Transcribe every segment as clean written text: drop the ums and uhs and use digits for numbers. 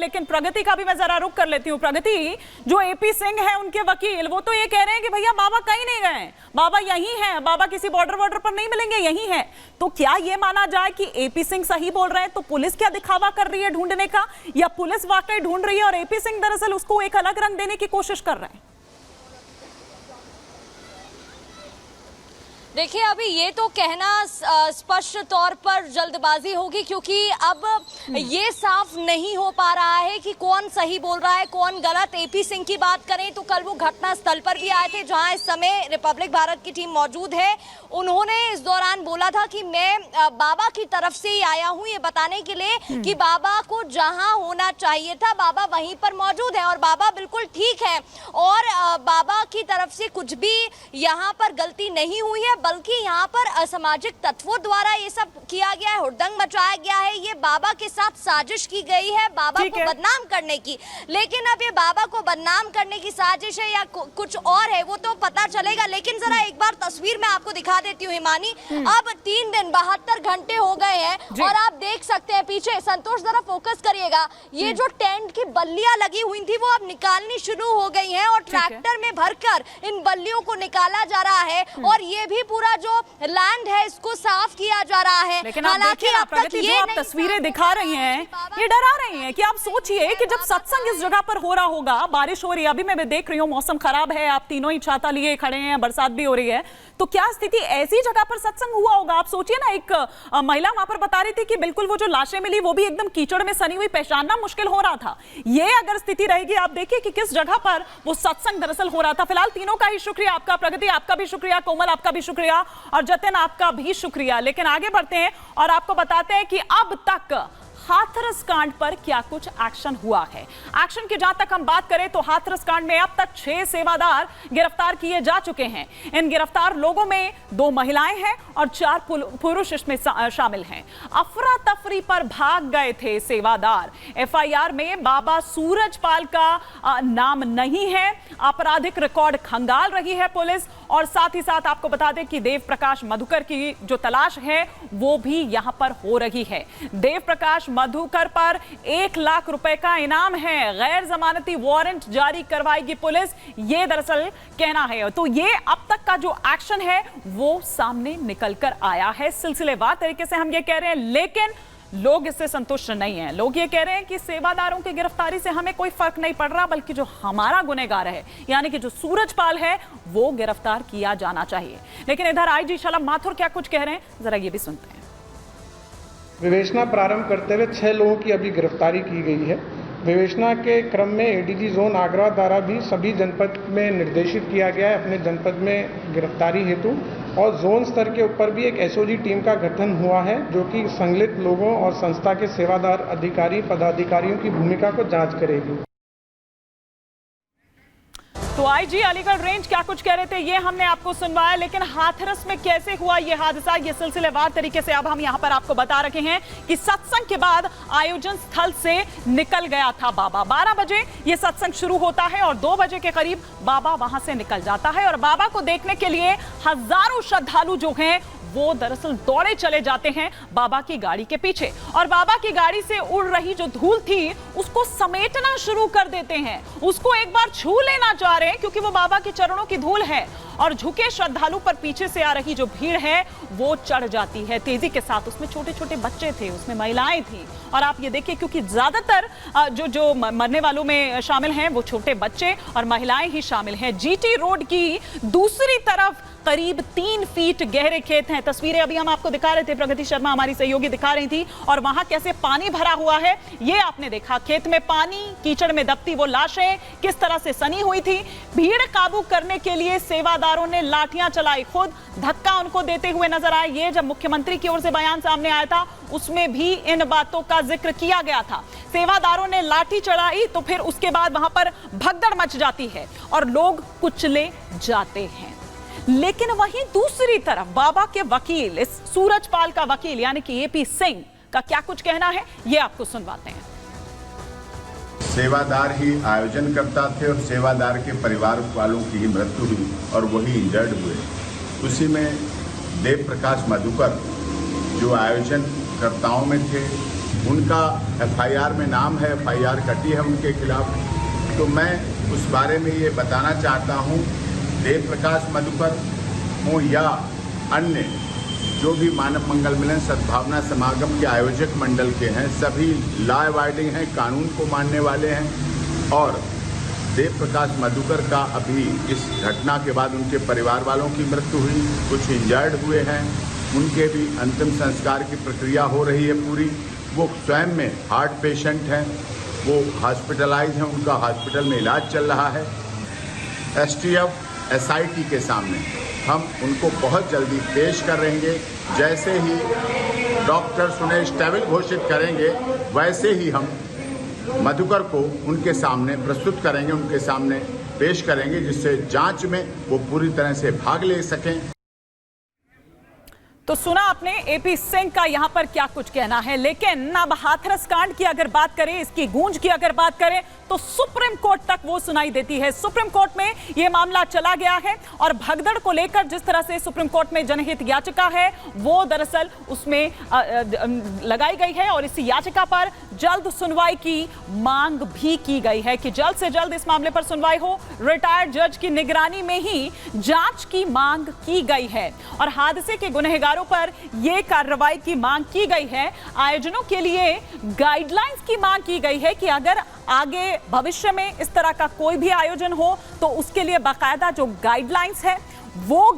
लेकिन प्रगति का भी मैं जरा रुख कर लेती हूँ। प्रगति, जो एपी सिंह है उनके वकील, वो तो ये कह रहे हैं कि भैया बाबा कहीं नहीं गए, बाबा यहीं हैं, बाबा किसी बॉर्डर पर नहीं मिलेंगे, यहीं हैं। तो क्या ये माना जाए कि एपी सिंह सही बोल रहे हैं? तो पुलिस क्या दिखावा कर रही है ढूंढने का, या पुलिस वाकई ढूंढ रही है और एपी सिंह दरअसल उसको एक अलग रंग देने की कोशिश कर रहे हैं? देखिए, अभी ये तो कहना स्पष्ट तौर पर जल्दबाजी होगी, क्योंकि अब ये साफ नहीं हो पा रहा है कि कौन सही बोल रहा है, कौन गलत। एपी सिंह की बात करें तो कल वो घटना स्थल पर भी आए थे, जहां इस समय रिपब्लिक भारत की टीम मौजूद है। उन्होंने इस दौरान बोला था कि मैं बाबा की तरफ से ही आया हूं, ये बताने के लिए कि बाबा को जहां होना चाहिए था बाबा वहीं पर मौजूद है और बाबा बिल्कुल ठीक है, और बाबा की तरफ से कुछ भी यहाँ पर गलती नहीं हुई है, बल्कि यहाँ पर असामाजिक तत्वों द्वारा ये सब किया गया है, हुड़दंग मचाया गया है। ये बाबा के साथ साजिश की गई है बाबा को बदनाम करने की। लेकिन अब ये बाबा को बदनाम करने की साजिश है या कुछ और है, वो तो पता चलेगा। लेकिन जरा एक बार तस्वीर में आपको दिखा देती हूँ हिमानी। अब 3 दिन 72 घंटे हो गए हैं और आप देख सकते हैं पीछे, संतोष जरा फोकस करिएगा, ये जो टेंट की बल्लियां लगी हुई थी वो अब निकालनी शुरू हो गई हैं और ट्रैक्टर में भरकर इन बल्लियों को निकाला जा रहा है और ये भी पूरा जो लैंड है इसको साफ किया जा रहा है। लेकिन हालांकि आप तस्वीरें दिखा रही हैं, ये डरा रही हैं कि आप सोचिए कि जब सत्संग इस जगह पर हो रहा होगा, बारिश हो रही है, अभी मैं देख रही हूँ मौसम खराब है, आप तीनों ही छाता लिए खड़े हैं, बरसात भी हो रही है, तो क्या स्थिति ऐसी जगह पर सत्संग हुआ होगा? आप सोचिए ना, एक महिला वहां पर बता रही थी कि बिल्कुल वो जो लाशें मिली वो भी एकदम कीचड़ में सनी हुई, पहचानना मुश्किल हो रहा था। ये अगर स्थिति रहेगी, आप देखिए कि किस जगह पर वो सत्संग दरअसल हो रहा था। फिलहाल तीनों का ही शुक्रिया, आपका प्रगति आपका भी शुक्रिया, कोमल आपका भी शुक्रिया और जतिन आपका भी शुक्रिया। लेकिन आगे बढ़ते हैं और आपको बताते हैं कि अब तक हाथरस कांड पर क्या कुछ एक्शन हुआ है। एक्शन की जहां तक हम बात करें तो हाथरस कांड में अब तक 6 सेवादार गिरफ्तार किए जा चुके हैं। इन गिरफ्तार लोगों में 2 महिलाएं हैं और 4 पुरुष इसमें शामिल हैं। अफरा तफरी पर भाग गए थे सेवादार। एफआईआर में बाबा सूरजपाल का नाम नहीं है। आपराधिक रिकॉर्ड खंगाल रही है पुलिस और साथ ही साथ आपको बता दें कि देव प्रकाश मधुकर की जो तलाश है वो भी यहां पर हो रही है। देव प्रकाश मधुकर पर 1 लाख रुपए का इनाम है। गैर जमानती वारंट जारी करवाएगी पुलिस, ये दरअसल कहना है। तो ये अब तक का जो एक्शन है वो सामने निकल कर आया है। सिलसिलेवार तरीके से हम ये कह रहे हैं, लेकिन लोग इससे संतुष्ट नहीं हैं। लोग ये कह रहे हैं कि सेवादारों की गिरफ्तारी से हमें कोई फर्क नहीं पड़ रहा, बल्कि जो हमारा गुनहगार है यानी कि जो सूरजपाल है वो गिरफ्तार किया जाना चाहिए। लेकिन इधर आईजी शलभ माथुर क्या कुछ कह रहे हैं, जरा ये भी सुनते हैं। विवेचना प्रारंभ करते हुए 6 लोगों की अभी गिरफ्तारी की गई है। विवेचना के क्रम में एडीजी जोन आगरा द्वारा भी सभी जनपद में निर्देशित किया गया है अपने जनपद में गिरफ्तारी हेतु, और जोन स्तर के ऊपर भी एक एसओजी टीम का गठन हुआ है जो कि संलिप्त लोगों और संस्था के सेवादार अधिकारी पदाधिकारियों की भूमिका को जांच करेगी। तो आईजी अलीगढ़ रेंज क्या कुछ कह रहे थे ये हमने आपको सुनवाया, लेकिन हाथरस में कैसे हुआ ये हादसा, ये सिलसिलेवार तरीके से अब हम यहां पर आपको बता रखे हैं कि सत्संग के बाद आयोजन स्थल से निकल गया था बाबा। 12 बजे ये सत्संग शुरू होता है और 2 बजे के करीब बाबा वहां से निकल जाता है और बाबा को देखने के लिए हजारों श्रद्धालु जो हैं वो दरअसल दौड़े चले जाते हैं बाबा की गाड़ी के पीछे और बाबा की गाड़ी से उड़ रही जो धूल थी उसको समेटना शुरू कर देते हैं, उसको एक बार छू लेना चाह रहे हैं क्योंकि वो बाबा के चरणों की धूल है और झुके श्रद्धालु पर पीछे से आ रही जो भीड़ है वो चढ़ जाती है तेजी के साथ। उसमें छोटे छोटे बच्चे थे, उसमें महिलाएं थी और आप ये देखिए क्योंकि ज्यादातर जो मरने वालों में शामिल हैं वो छोटे बच्चे और महिलाएं ही शामिल हैं। जीटी रोड की दूसरी तरफ करीब 3 फीट गहरे खेत हैं। तस्वीरें अभी हम आपको दिखा रहे थे, प्रगति शर्मा हमारी सहयोगी दिखा रही थी और वहां कैसे पानी भरा हुआ है ये आपने देखा। खेत में पानी, कीचड़ में दबती वो लाशें किस तरह से सनी हुई थी। भीड़ काबू करने के लिए सेवादारों ने लाठियां चलाई, खुद धक्का उनको देते हुए नजर आए। ये जब मुख्यमंत्री की ओर से बयान सामने आया था उसमें भी इन बातों का जिक्र किया गया था। सेवादारों ने लाठी चढ़ाई तो फिर उसके बाद वहां पर भगदड़ मच जाती है और लोग कुचले जाते हैं। लेकिन वहीं दूसरी तरफ बाबा के वकील, इस सूरजपाल का वकील यानी कि एपी सिंह का क्या कुछ कहना है ये आपको सुनवाते हैं। सेवादार ही आयोजन करता थे और सेवादार के परिवार वालों की ही मृत्यु हुई और वही इंजर्ड हुए। उसी में देव प्रकाश मधुकर जो आयोजन कर्ताओं में थे उनका FIR में नाम है, FIR कटी है उनके खिलाफ। तो मैं उस बारे में ये बताना चाहता हूँ, देव प्रकाश मधुकर हों या अन्य जो भी मानव मंगल मिलन सद्भावना समागम के आयोजक मंडल के हैं, सभी लॉ अबाइडिंग हैं, कानून को मानने वाले हैं। और देव प्रकाश मधुकर का अभी इस घटना के बाद उनके परिवार वालों की मृत्यु हुई, कुछ इंजर्ड हुए हैं, उनके भी अंतिम संस्कार की प्रक्रिया हो रही है पूरी। वो स्वयं में हार्ट पेशेंट हैं, वो हॉस्पिटलाइज हैं, उनका हॉस्पिटल में इलाज चल रहा है। STF SIT के सामने हम उनको बहुत जल्दी पेश करेंगे। जैसे ही डॉक्टर्स उन्हें स्टेबल घोषित करेंगे, वैसे ही हम मधुकर को उनके सामने प्रस्तुत करेंगे, उनके सामने पेश करेंगे, जिससे जांच में वो पूरी तरह से भाग ले सकें। तो सुना आपने AP सिंह का यहां पर क्या कुछ कहना है। लेकिन अब हाथरस कांड की अगर बात करें, इसकी गूंज की अगर बात करें, तो सुप्रीम कोर्ट तक वो सुनाई देती है। सुप्रीम कोर्ट में ये मामला चला गया है और भगदड़ को लेकर जिस तरह से सुप्रीम कोर्ट में जनहित याचिका है, वो दरअसल उसमें लगाई गई है और इस याचिका पर जल्द सुनवाई की मांग भी की गई है कि जल्द से जल्द इस मामले पर सुनवाई हो। रिटायर्ड जज की निगरानी में ही जांच की मांग की गई है और हादसे के गुनहगारों पर यह कार्रवाई की मांग की गई है। आयोजनों के लिए गाइडलाइंस की मांग की गई है कि अगर आगे भविष्य में इस तरह का कोई भी आयोजन हो तो उसके लिए बाकायदा जो गाइडलाइंस है, वो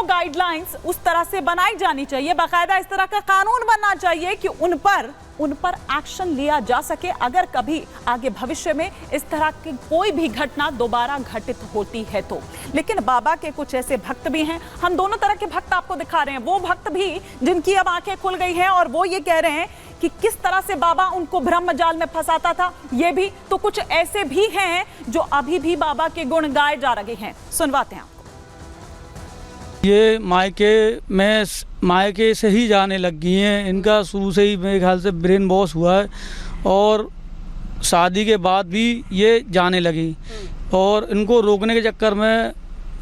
गाइडलाइंस उस तरह से बनाई जानी चाहिए। बाकायदा इस तरह का कानून बनना चाहिए कि उन पर एक्शन लिया जा सके अगर कभी आगे भविष्य में इस तरह की कोई भी घटना दोबारा घटित होती है तो। लेकिन बाबा के कुछ ऐसे भक्त भी हैं, हम दोनों तरह के भक्त आपको दिखा रहे हैं। वो भक्त भी जिनकी अब आंखें खुल गई हैं और वो ये कह रहे हैं कि किस तरह से बाबा उनको भ्रम जाल में फंसाता था। ये भी तो कुछ ऐसे भी हैं जो अभी भी बाबा के गुण गाए जा रहे हैं। सुनवाते हैं आपको। ये मायके से ही जाने लग गई हैं। इनका शुरू से ही मेरे ख्याल से ब्रेन वॉश हुआ है और शादी के बाद भी ये जाने लगी और इनको रोकने के चक्कर में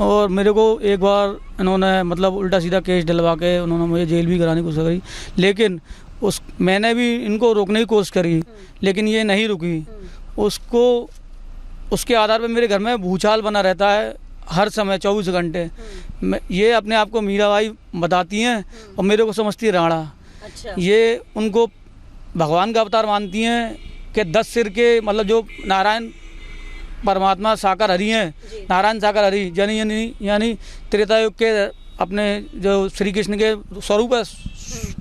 और मेरे को एक बार इन्होंने मतलब उल्टा सीधा केस डलवा के उन्होंने मुझे जेल भी कराने की कोशिश करी। लेकिन मैंने भी इनको रोकने की कोशिश करी, लेकिन ये नहीं रुकी। उसके आधार पर मेरे घर में भूचाल बना रहता है हर समय 24 घंटे। ये अपने आप को मीराबाई बताती हैं और मेरे को समझती है राणा। अच्छा। ये उनको भगवान का अवतार मानती हैं कि 10 सिर के मतलब जो नारायण परमात्मा साकार हरि हैं, नारायण साकार हरि यानी त्रेता युग के अपने जो श्री कृष्ण के स्वरूप है,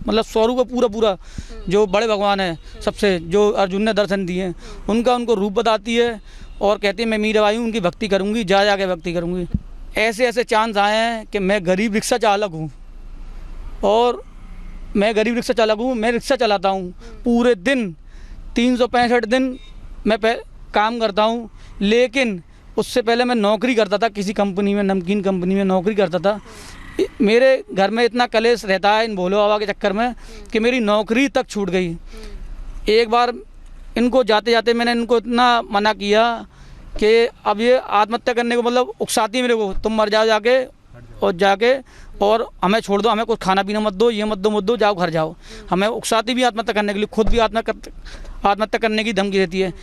मतलब स्वरूप पूरा जो बड़े भगवान हैं सबसे, जो अर्जुन ने दर्शन दिए हैं, उनको रूप बताती है और कहती है मैं मीराबाई हूँ, उनकी भक्ति करूँगी, जा के भक्ति करूँगी। ऐसे चांस आए हैं कि मैं गरीब रिक्शा चालक हूँ और मैं रिक्शा चलाता हूँ पूरे दिन, 365 दिन मैं काम करता हूँ। लेकिन उससे पहले मैं नौकरी करता था किसी कंपनी में, नमकीन कंपनी में नौकरी करता था। मेरे घर में इतना कलेश रहता है इन भोले बाबा के चक्कर में कि मेरी नौकरी तक छूट गई। एक बार इनको जाते जाते मैंने इनको इतना मना किया कि अब ये आत्महत्या करने को मतलब उकसाती है मेरे को, तुम मर जाओ जाके और हमें छोड़ दो, हमें कुछ खाना पीना मत दो, ये मत दो, जाओ घर जाओ। हमें उकसाती भी आत्महत्या करने के लिए, खुद भी आत्महत्या करने की धमकी देती है।